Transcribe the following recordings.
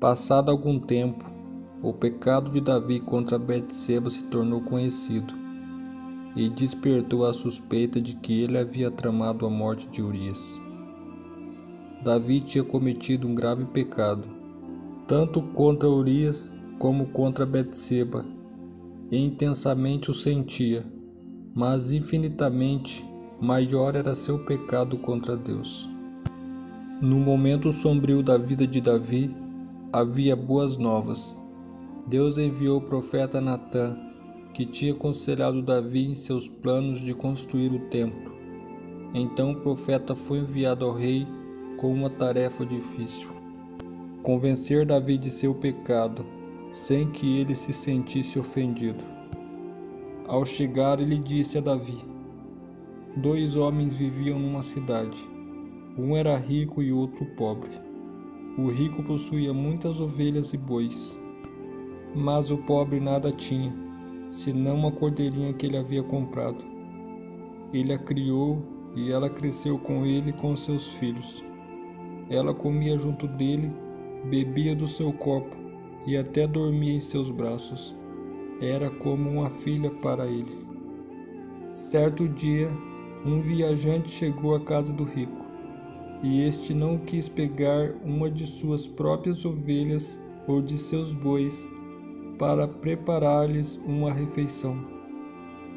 Passado algum tempo, o pecado de Davi contra Betseba se tornou conhecido, e despertou a suspeita de que ele havia tramado a morte de Urias. Davi tinha cometido um grave pecado, tanto contra Urias como contra Betseba, e intensamente o sentia, mas infinitamente maior era seu pecado contra Deus. No momento sombrio da vida de Davi, havia boas novas. Deus enviou o profeta Natã, que tinha aconselhado Davi em seus planos de construir o templo. Então o profeta foi enviado ao rei com uma tarefa difícil: convencer Davi de seu pecado, sem que ele se sentisse ofendido. Ao chegar, ele disse a Davi: 2 homens viviam numa cidade. Um era rico e outro pobre. O rico possuía muitas ovelhas e bois, mas o pobre nada tinha, senão uma cordeirinha que ele havia comprado. Ele a criou e ela cresceu com ele e com seus filhos. Ela comia junto dele, bebia do seu copo e até dormia em seus braços. Era como uma filha para ele. Certo dia, um viajante chegou à casa do rico, e este não quis pegar uma de suas próprias ovelhas ou de seus bois para preparar-lhes uma refeição.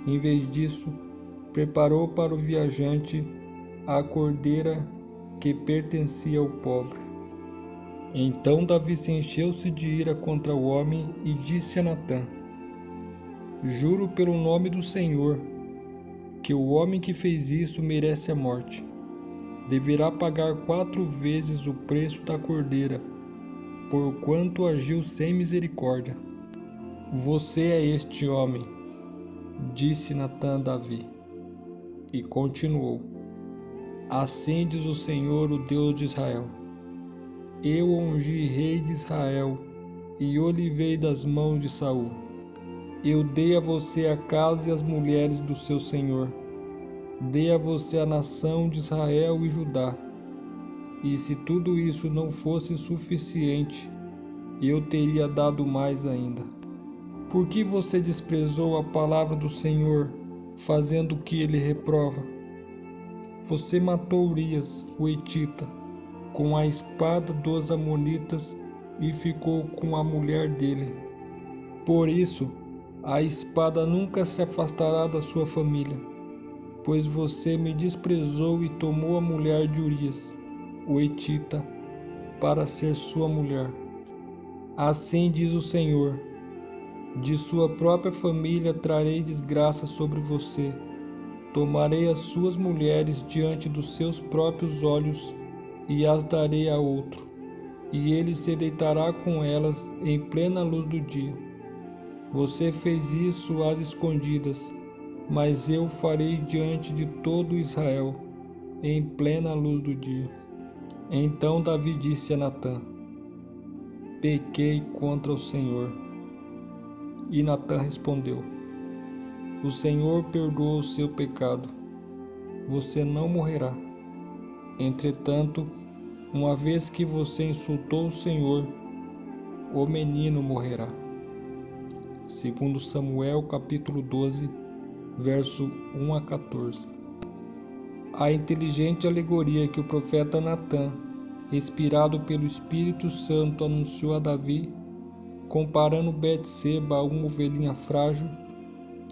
Em vez disso, preparou para o viajante a cordeira que pertencia ao pobre. Então Davi se encheu-se de ira contra o homem e disse a Natã: Juro pelo nome do Senhor que o homem que fez isso merece a morte. Deverá pagar 4 vezes o preço da cordeira, porquanto agiu sem misericórdia. Você é este homem, disse Natã a Davi, e continuou: Assim diz o Senhor, o Deus de Israel: Eu ungi rei de Israel e o livrei das mãos de Saul. Eu dei a você a casa e as mulheres do seu senhor. Dei a você a nação de Israel e Judá. E se tudo isso não fosse suficiente, eu teria dado mais ainda. Por que você desprezou a palavra do Senhor, fazendo o que ele reprova? Você matou Urias, o Hetita, com a espada dos amonitas e ficou com a mulher dele. Por isso, a espada nunca se afastará da sua família, pois você me desprezou e tomou a mulher de Urias, o Hetita, para ser sua mulher. Assim diz o Senhor: de sua própria família trarei desgraça sobre você. Tomarei as suas mulheres diante dos seus próprios olhos e as darei a outro, e ele se deitará com elas em plena luz do dia. Você fez isso às escondidas, mas eu farei diante de todo Israel, em plena luz do dia. Então Davi disse a Natã: Pequei contra o Senhor. E Natã respondeu: O Senhor perdoou o seu pecado. Você não morrerá. Entretanto, uma vez que você insultou o Senhor, o menino morrerá. Segundo Samuel, capítulo 12, verso 1 a 14. A inteligente alegoria que o profeta Natã, inspirado pelo Espírito Santo, anunciou a Davi, comparando Betseba a uma ovelhinha frágil,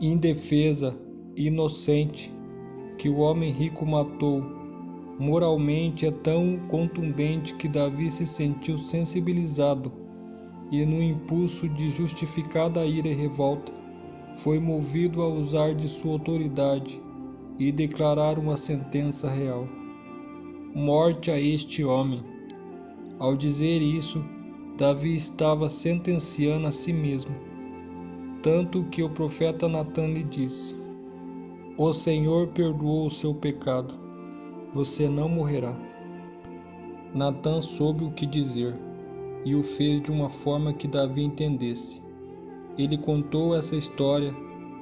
indefesa e inocente, que o homem rico matou, moralmente é tão contundente que Davi se sentiu sensibilizado e, no impulso de justificada ira e revolta, foi movido a usar de sua autoridade e declarar uma sentença real: morte a este homem. Ao dizer isso, Davi estava sentenciando a si mesmo, tanto que o profeta Natã lhe disse: O Senhor perdoou o seu pecado, você não morrerá. Natã soube o que dizer e o fez de uma forma que Davi entendesse. Ele contou essa história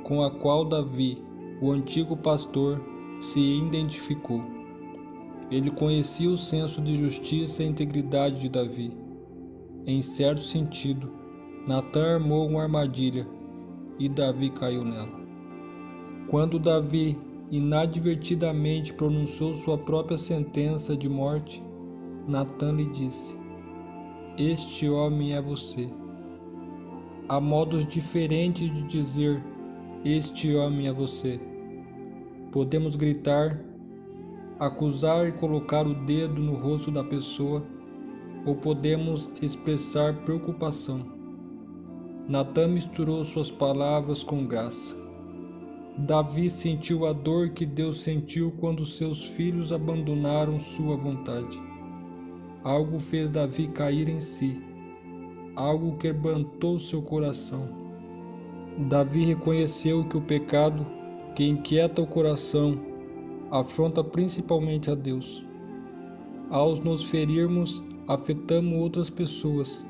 com a qual Davi, o antigo pastor, se identificou. Ele conhecia o senso de justiça e integridade de Davi. Em certo sentido, Natã armou uma armadilha e Davi caiu nela. Quando Davi inadvertidamente pronunciou sua própria sentença de morte, Natã lhe disse: "Este homem é você." Há modos diferentes de dizer "este homem é você." Podemos gritar, acusar e colocar o dedo no rosto da pessoa, ou podemos expressar preocupação. Natã misturou suas palavras com graça. Davi sentiu a dor que Deus sentiu quando seus filhos abandonaram sua vontade. Algo fez Davi cair em si. Algo quebrantou seu coração. Davi reconheceu que o pecado que inquieta o coração afronta principalmente a Deus. Ao nos ferirmos, afetamos outras pessoas,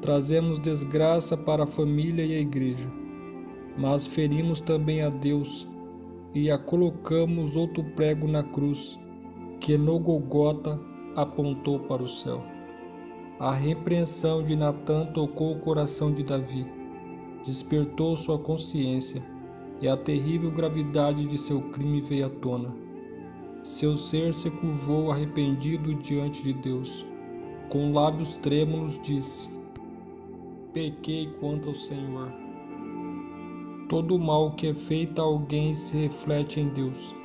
trazemos desgraça para a família e a igreja, mas ferimos também a Deus e a colocamos outro prego na cruz, que no Golgota apontou para o céu. A repreensão de Natã tocou o coração de Davi, despertou sua consciência, e a terrível gravidade de seu crime veio à tona. Seu ser se curvou arrependido diante de Deus. Com lábios trêmulos disse: "Pequei contra o Senhor." Todo o mal que é feito a alguém se reflete em Deus.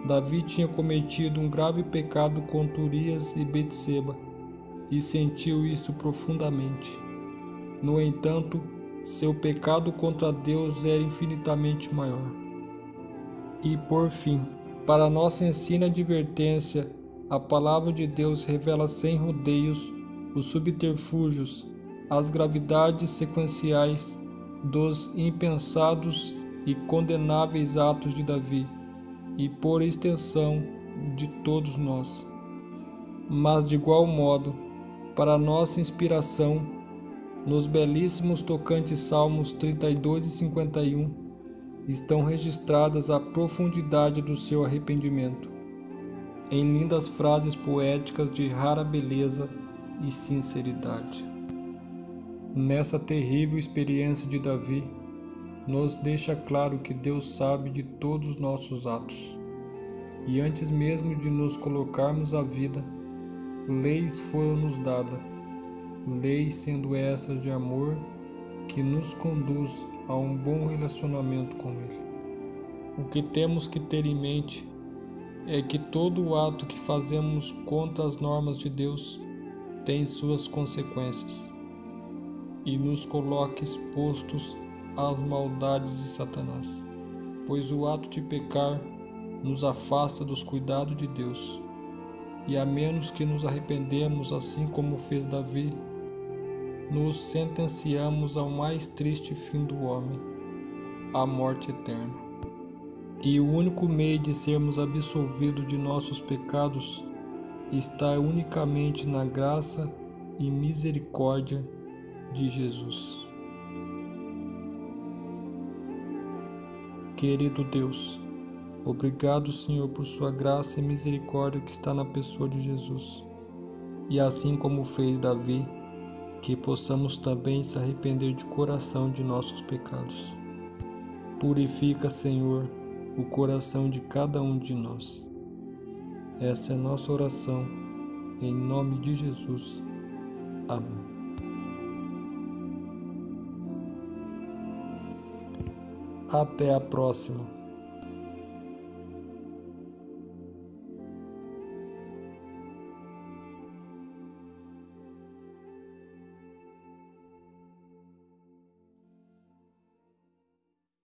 Davi tinha cometido um grave pecado contra Urias e Betseba, e sentiu isso profundamente. No entanto, seu pecado contra Deus era infinitamente maior. E por fim, para nossa ensina advertência, a palavra de Deus revela sem rodeios os subterfúgios, as gravidades sequenciais dos impensados e condenáveis atos de Davi, e por extensão de todos nós. Mas de igual modo, para nossa inspiração, nos belíssimos tocantes Salmos 32 e 51, estão registradas a profundidade do seu arrependimento, em lindas frases poéticas de rara beleza e sinceridade. Nessa terrível experiência de Davi, nos deixa claro que Deus sabe de todos os nossos atos, e antes mesmo de nos colocarmos à vida, leis foram-nos dadas, leis sendo essas de amor que nos conduz a um bom relacionamento com Ele. O que temos que ter em mente é que todo ato que fazemos contra as normas de Deus tem suas consequências e nos coloca expostos às maldades de Satanás, pois o ato de pecar nos afasta dos cuidados de Deus, e a menos que nos arrependemos, assim como fez Davi, nos sentenciamos ao mais triste fim do homem, a morte eterna. E o único meio de sermos absolvidos de nossos pecados está unicamente na graça e misericórdia de Jesus. Querido Deus, obrigado, Senhor, por sua graça e misericórdia que está na pessoa de Jesus. E assim como fez Davi, que possamos também se arrepender de coração de nossos pecados. Purifica, Senhor, o coração de cada um de nós. Essa é a nossa oração, em nome de Jesus. Amém. Até a próxima.